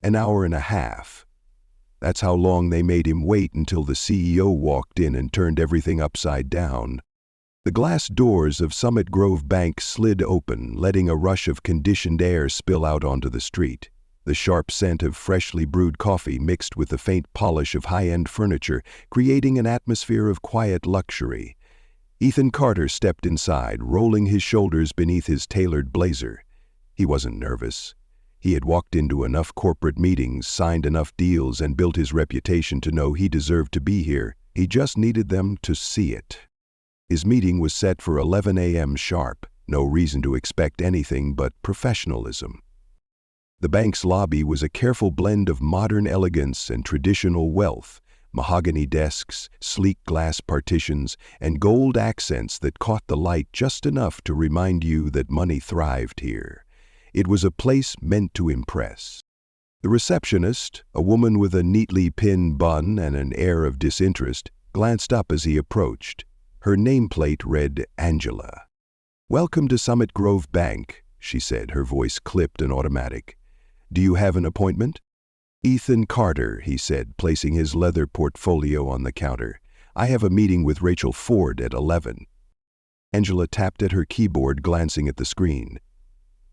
An hour and a half. That's how long they made him wait until the CEO walked in and turned everything upside down. The glass doors of Summit Grove Bank slid open, letting a rush of conditioned air spill out onto the street. The sharp scent of freshly brewed coffee mixed with the faint polish of high-end furniture, creating an atmosphere of quiet luxury. Ethan Carter stepped inside, rolling his shoulders beneath his tailored blazer. He wasn't nervous. He had walked into enough corporate meetings, signed enough deals, and built his reputation to know he deserved to be here. He just needed them to see it. His meeting was set for 11 a.m. sharp. No reason to expect anything but professionalism. The bank's lobby was a careful blend of modern elegance and traditional wealth. Mahogany desks, sleek glass partitions, and gold accents that caught the light just enough to remind you that money thrived here. It was a place meant to impress. The receptionist, a woman with a neatly pinned bun and an air of disinterest, glanced up as he approached. Her nameplate read Angela. "Welcome to Summit Grove Bank," she said, her voice clipped and automatic. "Do you have an appointment?" "Ethan Carter," he said, placing his leather portfolio on the counter. "I have a meeting with Rachel Ford at 11. Angela tapped at her keyboard, glancing at the screen.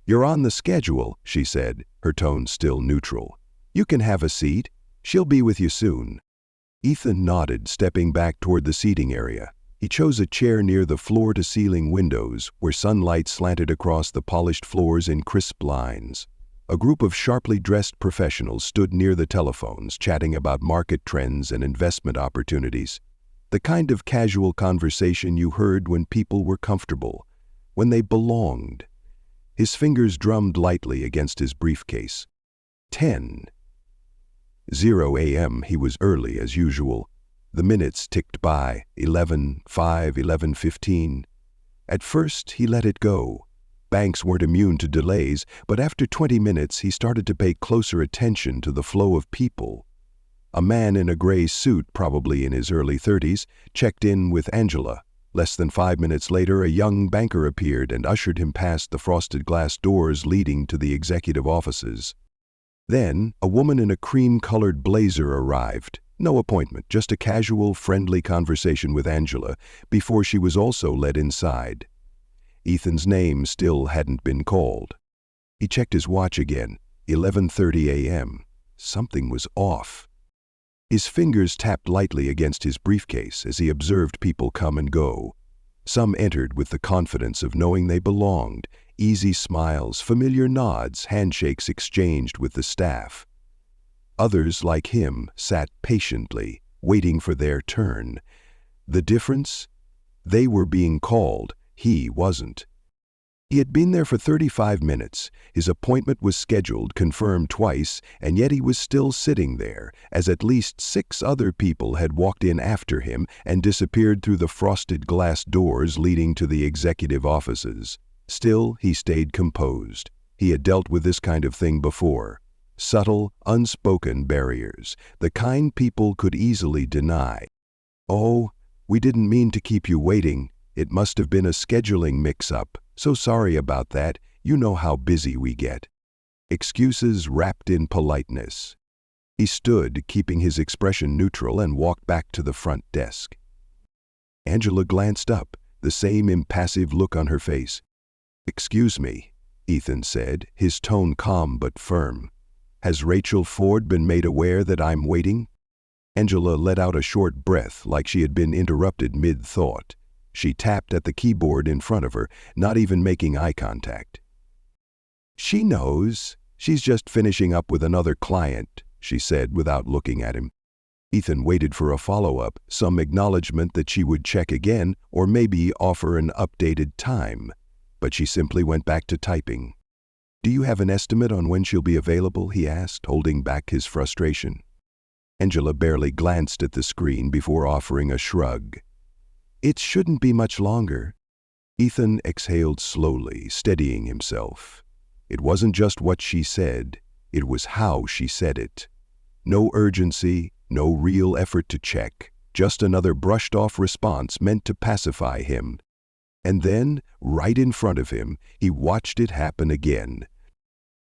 "You're on the schedule," she said, her tone still neutral. "You can have a seat. She'll be with you soon." Ethan nodded, stepping back toward the seating area. He chose a chair near the floor-to-ceiling windows, where sunlight slanted across the polished floors in crisp lines. A group of sharply dressed professionals stood near the telephones, chatting about market trends and investment opportunities. The kind of casual conversation you heard when people were comfortable, when they belonged. His fingers drummed lightly against his briefcase. 10:00 a.m. He was early as usual. The minutes ticked by, 11:05, 11:15. At first, he let it go. Banks weren't immune to delays, but after 20 minutes, he started to pay closer attention to the flow of people. A man in a gray suit, probably in his early 30s, checked in with Angela. Less than 5 minutes later, a young banker appeared and ushered him past the frosted glass doors leading to the executive offices. Then, a woman in a cream-colored blazer arrived. No appointment, just a casual, friendly conversation with Angela before she was also led inside. Ethan's name still hadn't been called. He checked his watch again, 11:30 a.m. Something was off. His fingers tapped lightly against his briefcase as he observed people come and go. Some entered with the confidence of knowing they belonged, easy smiles, familiar nods, handshakes exchanged with the staff. Others, like him, sat patiently, waiting for their turn. The difference? They were being called. He wasn't. He had been there for 35 minutes. His appointment was scheduled, confirmed twice, and yet he was still sitting there, as at least 6 other people had walked in after him and disappeared through the frosted glass doors leading to the executive offices. Still, he stayed composed. He had dealt with this kind of thing before. Subtle, unspoken barriers, the kind people could easily deny. "Oh, we didn't mean to keep you waiting. It must have been a scheduling mix-up. So sorry about that. You know how busy we get." Excuses wrapped in politeness. He stood, keeping his expression neutral, and walked back to the front desk. Angela glanced up, the same impassive look on her face. "Excuse me," Ethan said, his tone calm but firm. "Has Rachel Ford been made aware that I'm waiting?" Angela let out a short breath, like she had been interrupted mid-thought. She tapped at the keyboard in front of her, not even making eye contact. "She knows. She's just finishing up with another client," she said without looking at him. Ethan waited for a follow-up, some acknowledgement that she would check again or maybe offer an updated time. But she simply went back to typing. "Do you have an estimate on when she'll be available?" he asked, holding back his frustration. Angela barely glanced at the screen before offering a shrug. "It shouldn't be much longer." Ethan exhaled slowly, steadying himself. It wasn't just what she said, it was how she said it. No urgency, no real effort to check, just another brushed-off response meant to pacify him. And then, right in front of him, he watched it happen again.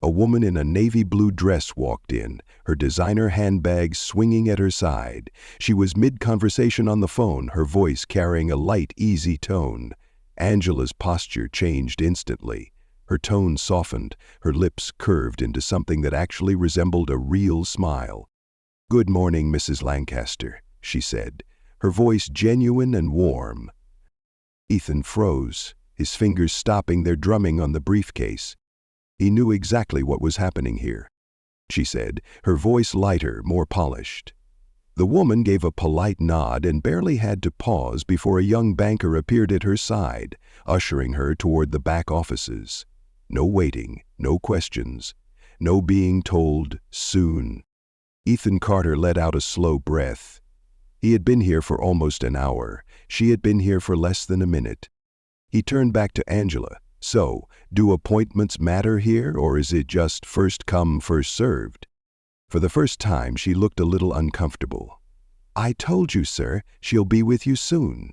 A woman in a navy blue dress walked in, her designer handbag swinging at her side. She was mid-conversation on the phone, her voice carrying a light, easy tone. Angela's posture changed instantly. Her tone softened, her lips curved into something that actually resembled a real smile. "Good morning, Mrs. Lancaster," she said, her voice genuine and warm. Ethan froze, his fingers stopping their drumming on the briefcase. He knew exactly what was happening here. She said, her voice lighter, more polished. The woman gave a polite nod and barely had to pause before a young banker appeared at her side, ushering her toward the back offices. No waiting, no questions, no being told soon. Ethan Carter let out a slow breath. He had been here for almost an hour. She had been here for less than a minute. He turned back to Angela. "So, do appointments matter here, or is it just first come, first served?" For the first time, she looked a little uncomfortable. "I told you, sir, she'll be with you soon."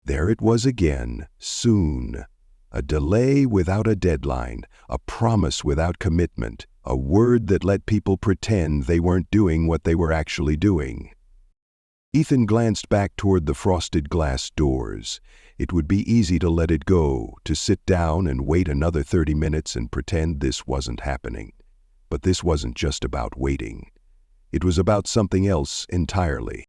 There it was again, soon. A delay without a deadline, a promise without commitment, a word that let people pretend they weren't doing what they were actually doing. Ethan glanced back toward the frosted glass doors. It would be easy to let it go, to sit down and wait another 30 minutes and pretend this wasn't happening. But this wasn't just about waiting. It was about something else entirely.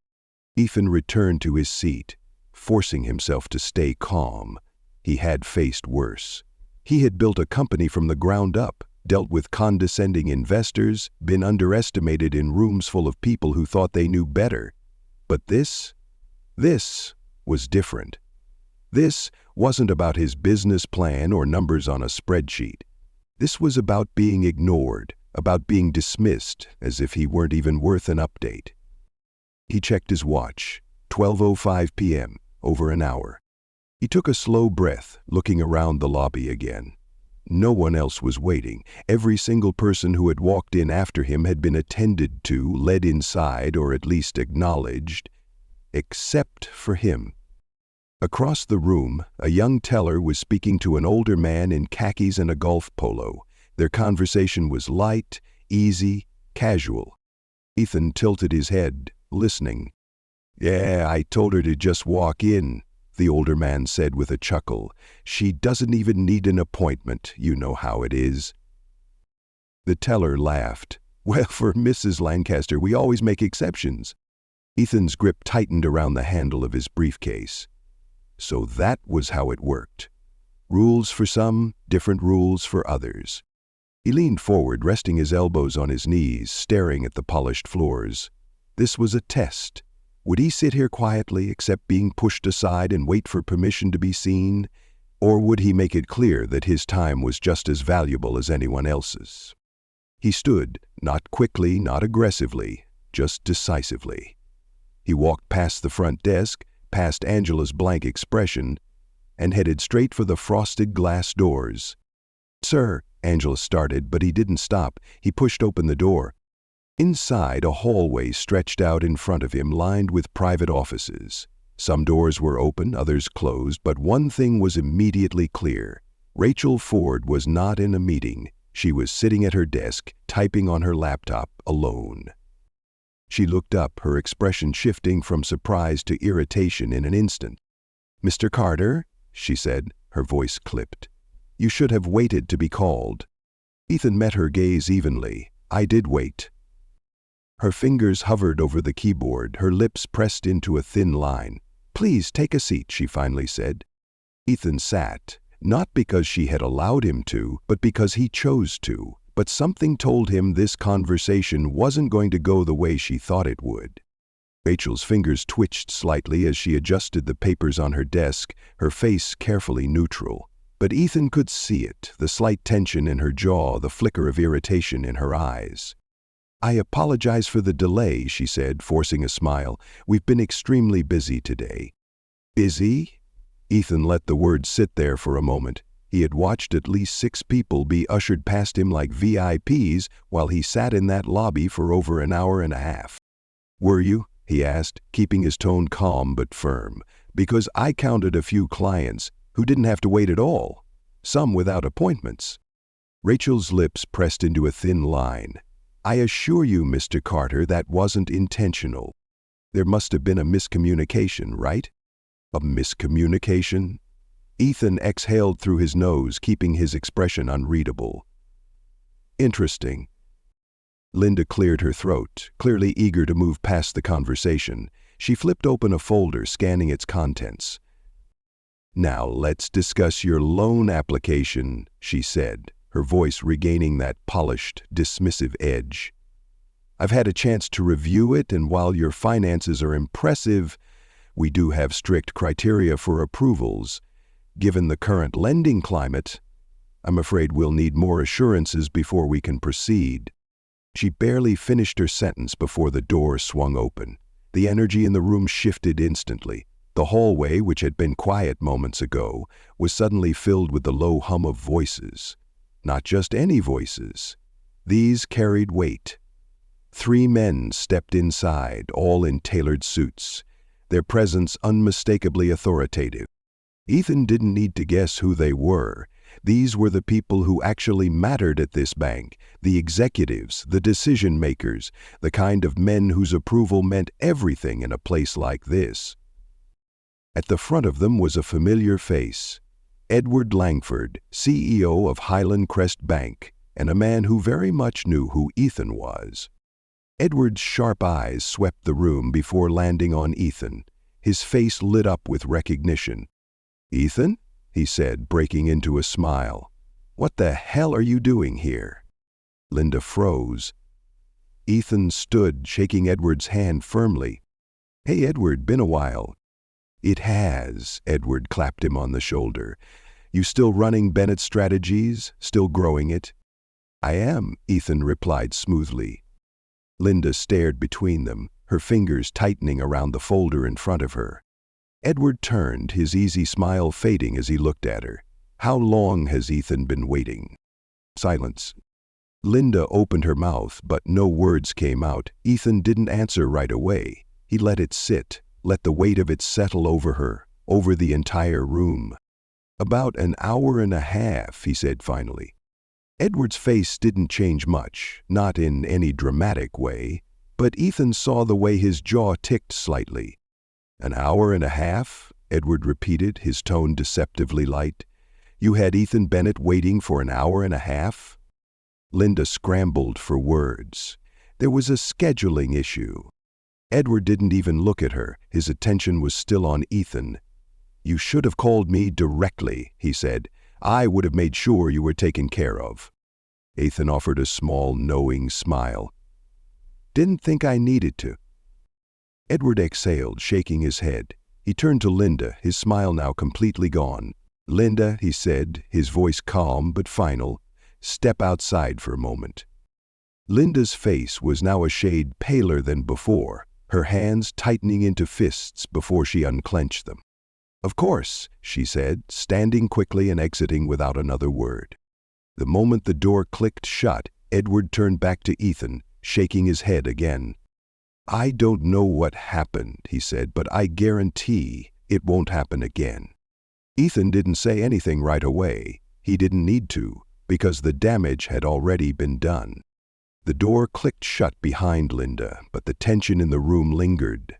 Ethan returned to his seat, forcing himself to stay calm. He had faced worse. He had built a company from the ground up, dealt with condescending investors, been underestimated in rooms full of people who thought they knew better. But this was different. This wasn't about his business plan or numbers on a spreadsheet. This was about being ignored, about being dismissed as if he weren't even worth an update. He checked his watch. 12:05 p.m., over an hour. He took a slow breath, looking around the lobby again. No one else was waiting. Every single person who had walked in after him had been attended to, led inside, or at least acknowledged, except for him. Across the room, a young teller was speaking to an older man in khakis and a golf polo. Their conversation was light, easy, casual. Ethan tilted his head, listening. "Yeah, I told her to just walk in," the older man said with a chuckle. "She doesn't even need an appointment, you know how it is." The teller laughed. "Well, for Mrs. Lancaster, we always make exceptions." Ethan's grip tightened around the handle of his briefcase. So that was how it worked. Rules for some, different rules for others. He leaned forward, resting his elbows on his knees, staring at the polished floors. This was a test. Would he sit here quietly, accept being pushed aside and wait for permission to be seen? Or would he make it clear that his time was just as valuable as anyone else's? He stood, not quickly, not aggressively, just decisively. He walked past the front desk, past Angela's blank expression, and headed straight for the frosted glass doors. "Sir," Angela started, but he didn't stop. He pushed open the door. Inside, a hallway stretched out in front of him, lined with private offices. Some doors were open, others closed, but one thing was immediately clear. Rachel Ford was not in a meeting. She was sitting at her desk, typing on her laptop, alone. She looked up, her expression shifting from surprise to irritation in an instant. "Mr. Carter," she said, her voice clipped. "You should have waited to be called." Ethan met her gaze evenly. "I did wait." Her fingers hovered over the keyboard, her lips pressed into a thin line. "Please take a seat," she finally said. Ethan sat, not because she had allowed him to, but because he chose to. But something told him this conversation wasn't going to go the way she thought it would. Rachel's fingers twitched slightly as she adjusted the papers on her desk, her face carefully neutral. But Ethan could see it, the slight tension in her jaw, the flicker of irritation in her eyes. "I apologize for the delay," she said, forcing a smile. "We've been extremely busy today." "Busy?" Ethan let the word sit there for a moment. He had watched at least 6 people be ushered past him like VIPs while he sat in that lobby for over an hour and a half. "Were you?" he asked, keeping his tone calm but firm. "Because I counted a few clients who didn't have to wait at all, some without appointments." Rachel's lips pressed into a thin line. "I assure you, Mr. Carter, that wasn't intentional. There must have been a miscommunication, right?" "A miscommunication?" Ethan exhaled through his nose, keeping his expression unreadable. "Interesting." Linda cleared her throat, clearly eager to move past the conversation. She flipped open a folder, scanning its contents. "Now let's discuss your loan application," she said, her voice regaining that polished, dismissive edge. "I've had a chance to review it, and while your finances are impressive, we do have strict criteria for approvals. Given the current lending climate, I'm afraid we'll need more assurances before we can proceed." She barely finished her sentence before the door swung open. The energy in the room shifted instantly. The hallway, which had been quiet moments ago, was suddenly filled with the low hum of voices. Not just any voices. These carried weight. 3 men stepped inside, all in tailored suits, their presence unmistakably authoritative. Ethan didn't need to guess who they were. These were the people who actually mattered at this bank, the executives, the decision-makers, the kind of men whose approval meant everything in a place like this. At the front of them was a familiar face, Edward Langford, CEO of Highland Crest Bank, and a man who very much knew who Ethan was. Edward's sharp eyes swept the room before landing on Ethan. His face lit up with recognition. "Ethan?" he said, breaking into a smile. "What the hell are you doing here?" Linda froze. Ethan stood, shaking Edward's hand firmly. "Hey, Edward, been a while." "It has," Edward clapped him on the shoulder. "You still running Bennett Strategies? Still growing it?" "I am," Ethan replied smoothly. Linda stared between them, her fingers tightening around the folder in front of her. Edward turned, his easy smile fading as he looked at her. "How long has Ethan been waiting?" Silence. Linda opened her mouth, but no words came out. Ethan didn't answer right away. He let it sit, let the weight of it settle over her, over the entire room. "About an hour and a half," he said finally. Edward's face didn't change much, not in any dramatic way, but Ethan saw the way his jaw ticked slightly. "An hour and a half?" Edward repeated, his tone deceptively light. "You had Ethan Bennett waiting for an hour and a half?" Linda scrambled for words. There was a scheduling issue. Edward didn't even look at her. His attention was still on Ethan. "You should have called me directly," he said. "I would have made sure you were taken care of." Ethan offered a small, knowing smile. "Didn't think I needed to." Edward exhaled, shaking his head. He turned to Linda, his smile now completely gone. "Linda," he said, his voice calm but final, "step outside for a moment." Linda's face was now a shade paler than before, her hands tightening into fists before she unclenched them. "Of course," she said, standing quickly and exiting without another word. The moment the door clicked shut, Edward turned back to Ethan, shaking his head again. "I don't know what happened," he said, "but I guarantee it won't happen again." Ethan didn't say anything right away. He didn't need to, because the damage had already been done. The door clicked shut behind Linda, but the tension in the room lingered.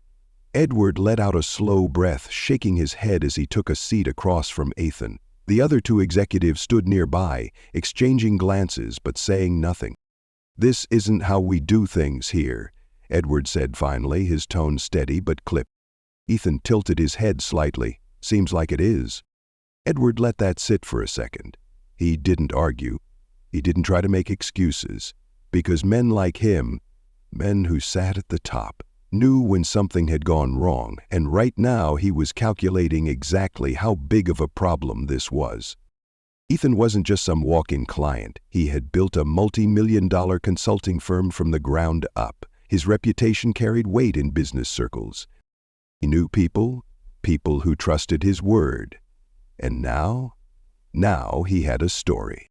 Edward let out a slow breath, shaking his head as he took a seat across from Ethan. The other 2 executives stood nearby, exchanging glances but saying nothing. "This isn't how we do things here," Edward said finally, his tone steady but clipped. Ethan tilted his head slightly. "Seems like it is." Edward let that sit for a second. He didn't argue. He didn't try to make excuses, because men like him, men who sat at the top, knew when something had gone wrong, and right now he was calculating exactly how big of a problem this was. Ethan wasn't just some walk-in client. He had built a multi-million-dollar consulting firm from the ground up. His reputation carried weight in business circles. He knew people who trusted his word. And now he had a story.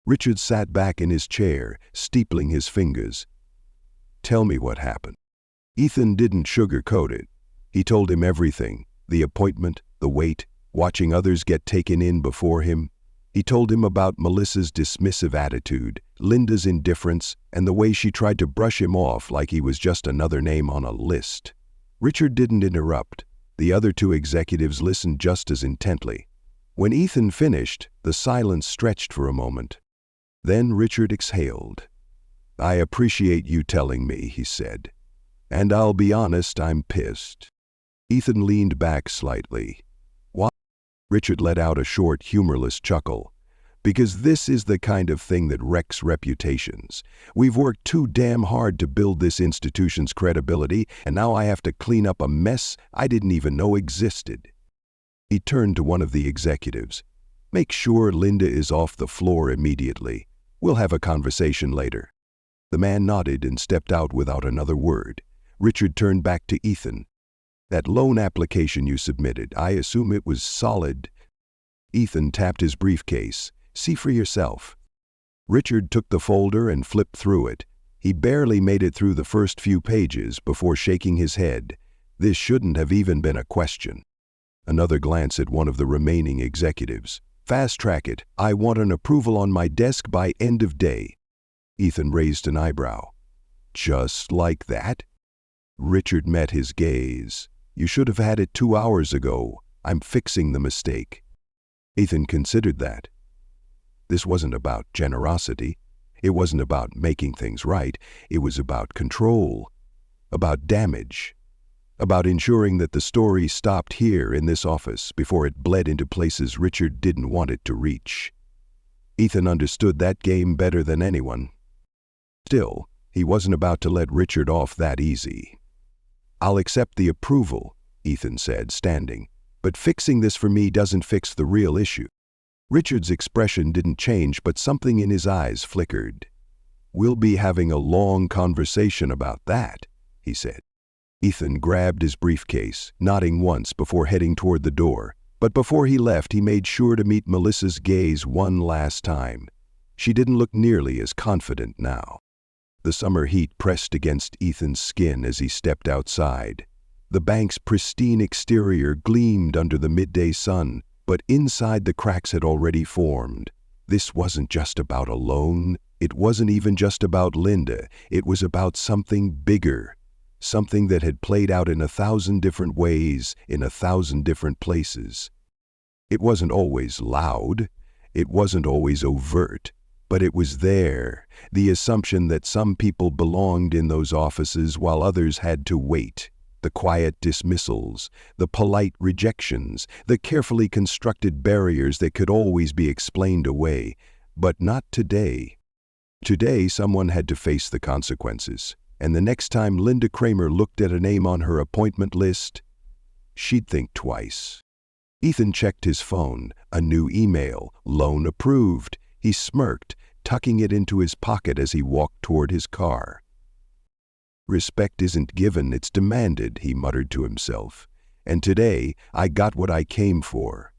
Richard sat back in his chair, steepling his fingers. "Tell me what happened." Ethan didn't sugarcoat it. He told him everything, the appointment, the wait, watching others get taken in before him. He told him about Melissa's dismissive attitude, Linda's indifference, and the way she tried to brush him off like he was just another name on a list. Richard didn't interrupt. The other two executives listened just as intently. When Ethan finished, the silence stretched for a moment. Then Richard exhaled. "I appreciate you telling me," he said. "And I'll be honest, I'm pissed." Ethan leaned back slightly. "Why?" Richard let out a short, humorless chuckle. "Because this is the kind of thing that wrecks reputations. We've worked too damn hard to build this institution's credibility, and now I have to clean up a mess I didn't even know existed." He turned to one of the executives. "Make sure Linda is off the floor immediately. We'll have a conversation later." The man nodded and stepped out without another word. Richard turned back to Ethan. "That loan application you submitted, I assume it was solid?" Ethan tapped his briefcase. "See for yourself." Richard took the folder and flipped through it. He barely made it through the first few pages before shaking his head. This shouldn't have even been a question. Another glance at one of the remaining executives. "Fast track it. I want an approval on my desk by end of day." Ethan raised an eyebrow. "Just like that?" Richard met his gaze. "You should have had it 2 hours ago. I'm fixing the mistake." Ethan considered that. This wasn't about generosity. It wasn't about making things right. It was about control, about damage, about ensuring that the story stopped here in this office before it bled into places Richard didn't want it to reach. Ethan understood that game better than anyone. Still, he wasn't about to let Richard off that easy. "I'll accept the approval," Ethan said, standing, "but fixing this for me doesn't fix the real issue." Richard's expression didn't change, but something in his eyes flickered. "We'll be having a long conversation about that," he said. Ethan grabbed his briefcase, nodding once before heading toward the door. But before he left, he made sure to meet Melissa's gaze one last time. She didn't look nearly as confident now. The summer heat pressed against Ethan's skin as he stepped outside. The bank's pristine exterior gleamed under the midday sun, but inside the cracks had already formed. This wasn't just about a loan. It wasn't even just about Linda. It was about something bigger, something that had played out in 1,000 different ways, in 1,000 different places. It wasn't always loud. It wasn't always overt. But it was there, the assumption that some people belonged in those offices while others had to wait. The quiet dismissals, the polite rejections, the carefully constructed barriers that could always be explained away. But not today. Today, someone had to face the consequences. And the next time Linda Kramer looked at a name on her appointment list, she'd think twice. Ethan checked his phone. A new email. Loan approved. He smirked, tucking it into his pocket as he walked toward his car. "Respect isn't given, it's demanded," he muttered to himself. "And today, I got what I came for."